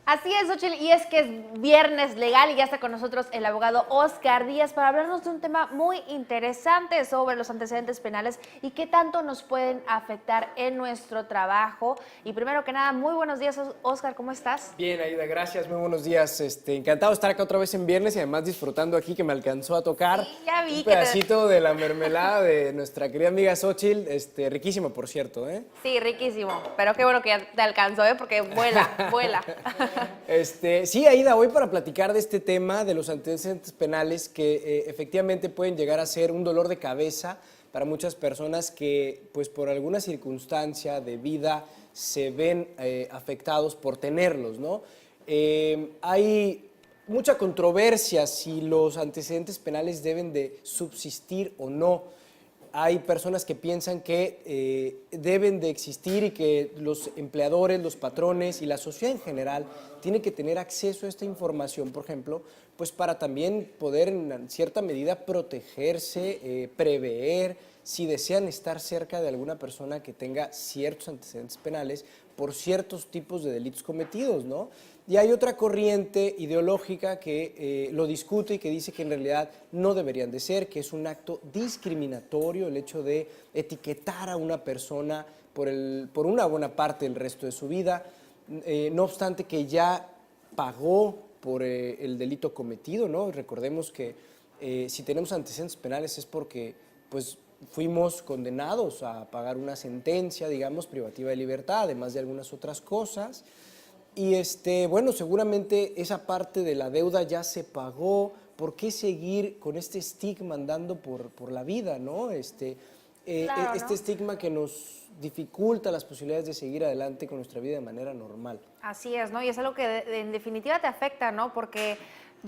Así es, Xochitl, y es que es viernes legal y ya está con nosotros el abogado Oscar Díaz para hablarnos de un tema muy interesante sobre los antecedentes penales y qué tanto nos pueden afectar en nuestro trabajo. Y primero que nada, muy buenos días, Oscar, ¿cómo estás? Bien, Aida, gracias, muy buenos días. Encantado de estar acá otra vez en viernes y además disfrutando aquí que me alcanzó a tocar Sí, ya un vi que te... pedacito de la mermelada de nuestra querida amiga Xochitl, riquísimo por cierto, ¿eh? Sí, riquísimo, pero qué bueno que ya te alcanzó, ¿eh? Porque vuela, vuela. Sí, Aida, hoy para platicar de este tema de los antecedentes penales que efectivamente pueden llegar a ser un dolor de cabeza para muchas personas que, pues por alguna circunstancia de vida se ven afectados por tenerlos, ¿no? Hay mucha controversia si los antecedentes penales deben de subsistir o no. Hay personas que piensan que deben de existir y que los empleadores, los patrones y la sociedad en general tienen que tener acceso a esta información, por ejemplo, pues para también poder en cierta medida protegerse, prever, si desean estar cerca de alguna persona que tenga ciertos antecedentes penales por ciertos tipos de delitos cometidos, ¿no? Y hay otra corriente ideológica que lo discute y que dice que en realidad no deberían de ser, que es un acto discriminatorio el hecho de etiquetar a una persona por una buena parte del resto de su vida, no obstante que ya pagó por el delito cometido, ¿no? Recordemos que si tenemos antecedentes penales es porque pues fuimos condenados a pagar una sentencia, digamos, privativa de libertad, además de algunas otras cosas. Y bueno, seguramente esa parte de la deuda ya se pagó. ¿Por qué seguir con este estigma andando por la vida, ¿no? Claro, Este ¿no? estigma que nos dificulta las posibilidades de seguir adelante con nuestra vida de manera normal. Así es, ¿no? Y es algo que en definitiva te afecta, ¿no? Porque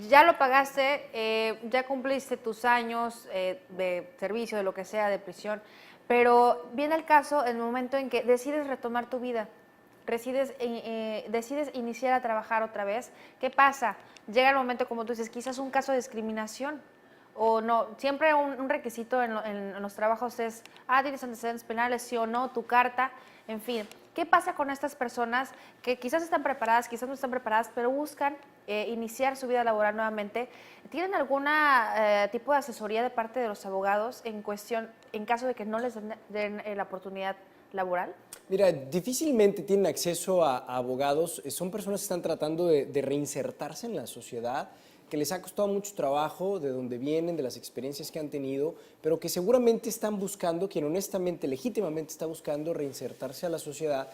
ya lo pagaste, ya cumpliste tus años de servicio, de lo que sea, de prisión, pero viene el caso, el momento en que decides retomar tu vida, decides iniciar a trabajar otra vez. ¿Qué pasa? Llega el momento, como tú dices, quizás un caso de discriminación, o no, siempre un requisito en los trabajos es, tienes antecedentes penales, sí o no, tu carta, en fin. ¿Qué pasa con estas personas que quizás están preparadas, quizás no están preparadas, pero buscan iniciar su vida laboral nuevamente? ¿Tienen algún tipo de asesoría de parte de los abogados en cuestión, en caso de que no les den la oportunidad laboral? Mira, difícilmente tienen acceso a abogados, son personas que están tratando de reinsertarse en la sociedad, que les ha costado mucho trabajo, de donde vienen, de las experiencias que han tenido, pero que seguramente están buscando, quien honestamente, legítimamente está buscando reinsertarse a la sociedad,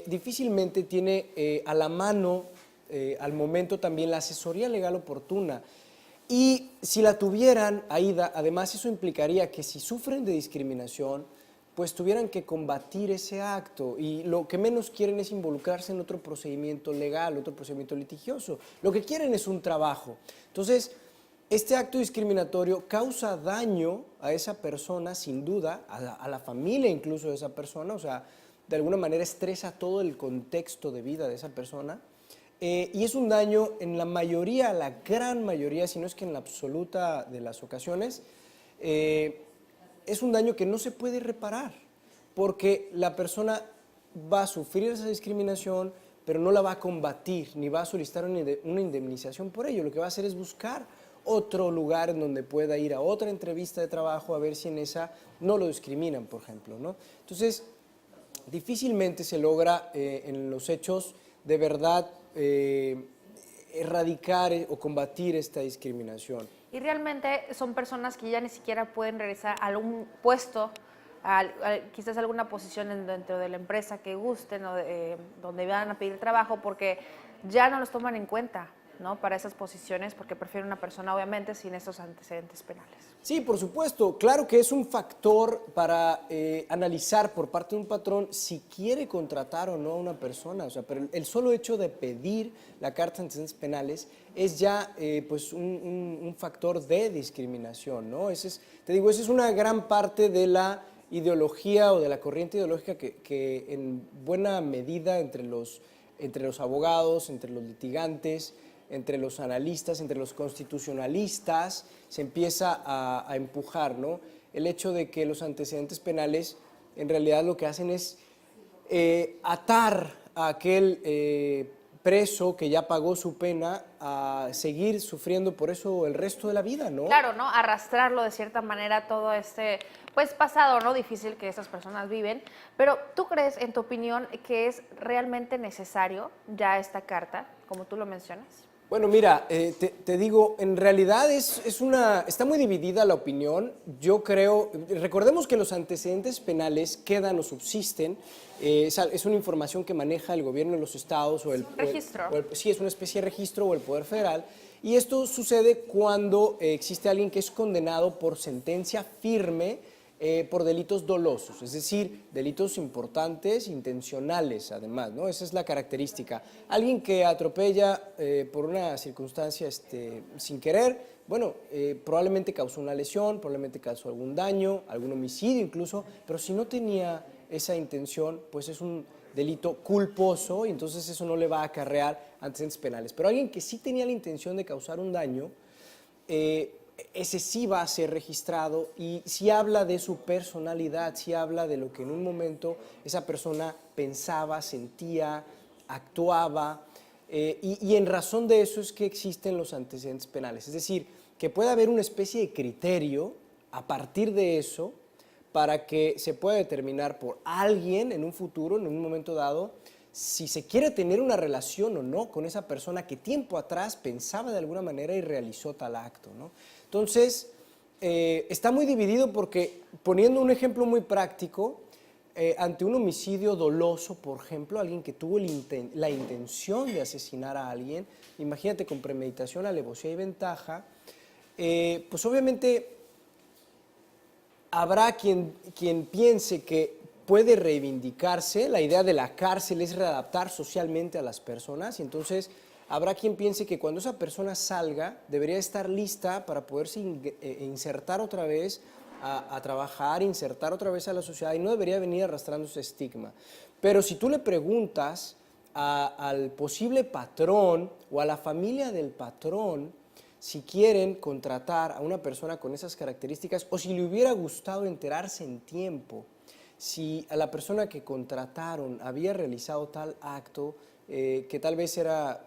difícilmente tiene a la mano, al momento también, la asesoría legal oportuna. Y si la tuvieran, Aida, además eso implicaría que si sufren de discriminación, pues tuvieran que combatir ese acto y lo que menos quieren es involucrarse en otro procedimiento legal, otro procedimiento litigioso. Lo que quieren es un trabajo. Entonces, este acto discriminatorio causa daño a esa persona, sin duda, a la familia incluso de esa persona, o sea, de alguna manera estresa todo el contexto de vida de esa persona. Y es un daño en la mayoría, la gran mayoría, si no es que en la absoluta de las ocasiones, es un daño que no se puede reparar, porque la persona va a sufrir esa discriminación, pero no la va a combatir, ni va a solicitar una indemnización por ello. Lo que va a hacer es buscar otro lugar en donde pueda ir a otra entrevista de trabajo a ver si en esa no lo discriminan, por ejemplo, ¿no? Entonces, difícilmente se logra en los hechos de verdad erradicar o combatir esta discriminación. Y realmente son personas que ya ni siquiera pueden regresar a algún puesto, quizás alguna posición dentro de la empresa que gusten o donde van a pedir trabajo, porque ya no los toman en cuenta, ¿no? Para esas posiciones, porque prefieren una persona obviamente sin esos antecedentes penales. Sí, por supuesto. Claro que es un factor para analizar por parte de un patrón si quiere contratar o no a una persona. O sea, pero el solo hecho de pedir la carta de antecedentes penales es ya pues un factor de discriminación, ¿no? Te digo, esa es una gran parte de la ideología o de la corriente ideológica que en buena medida entre los abogados, entre los litigantes, entre los analistas, entre los constitucionalistas, se empieza a empujar, ¿no? El hecho de que los antecedentes penales en realidad lo que hacen es atar a aquel preso que ya pagó su pena a seguir sufriendo por eso el resto de la vida, ¿no? Claro, ¿no? Arrastrarlo de cierta manera todo este, pues, pasado, ¿no? Difícil que esas personas viven. Pero, ¿tú crees, en tu opinión, que es realmente necesario ya esta carta, como tú lo mencionas? Bueno, mira, te digo, en realidad está muy dividida la opinión. Yo creo, recordemos que los antecedentes penales quedan o subsisten. Es una información que maneja el gobierno de los estados o el registro. Sí, es una especie de registro o el Poder Federal. Y esto sucede cuando existe alguien que es condenado por sentencia firme por delitos dolosos, es decir, delitos importantes, intencionales además, ¿no? Esa es la característica. Alguien que atropella por una circunstancia sin querer, bueno, probablemente causó una lesión, probablemente causó algún daño, algún homicidio incluso, pero si no tenía esa intención, pues es un delito culposo y entonces eso no le va a acarrear antecedentes penales. Pero alguien que sí tenía la intención de causar un daño, ese sí va a ser registrado y sí habla de su personalidad, sí habla de lo que en un momento esa persona pensaba, sentía, actuaba, y en razón de eso es que existen los antecedentes penales. Es decir, que pueda haber una especie de criterio a partir de eso para que se pueda determinar por alguien en un futuro, en un momento dado, si se quiere tener una relación o no con esa persona que tiempo atrás pensaba de alguna manera y realizó tal acto, ¿no? Entonces, está muy dividido porque, poniendo un ejemplo muy práctico, ante un homicidio doloso, por ejemplo, alguien que tuvo la intención de asesinar a alguien, imagínate con premeditación, alevosía y ventaja, pues obviamente habrá quien piense que puede reivindicarse, la idea de la cárcel es readaptar socialmente a las personas y entonces habrá quien piense que cuando esa persona salga debería estar lista para poderse insertar otra vez a trabajar, insertar otra vez a la sociedad y no debería venir arrastrando ese estigma. Pero si tú le preguntas al posible patrón o a la familia del patrón si quieren contratar a una persona con esas características o si le hubiera gustado enterarse en tiempo, si a la persona que contrataron había realizado tal acto que tal vez era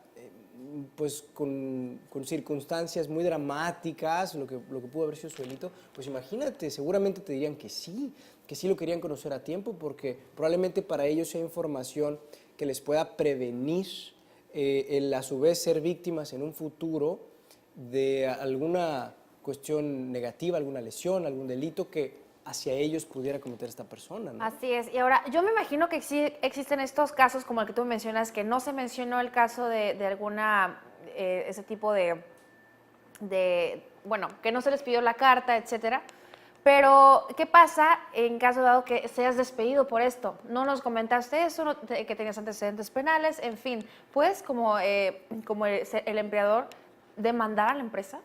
pues con circunstancias muy dramáticas, lo que pudo haber sido su delito, pues imagínate, seguramente te dirían que sí lo querían conocer a tiempo, porque probablemente para ellos sea información que les pueda prevenir el a su vez ser víctimas en un futuro de alguna cuestión negativa, alguna lesión, algún delito que hacia ellos pudiera cometer esta persona, ¿no? Así es. Y ahora, yo me imagino que existen estos casos como el que tú mencionas, que no se mencionó el caso de alguna, ese tipo bueno, que no se les pidió la carta, etcétera. Pero, ¿qué pasa en caso dado que seas despedido por esto? No nos comentaste eso, que tenías antecedentes penales, en fin. ¿Puedes, como el empleador, demandar a la empresa?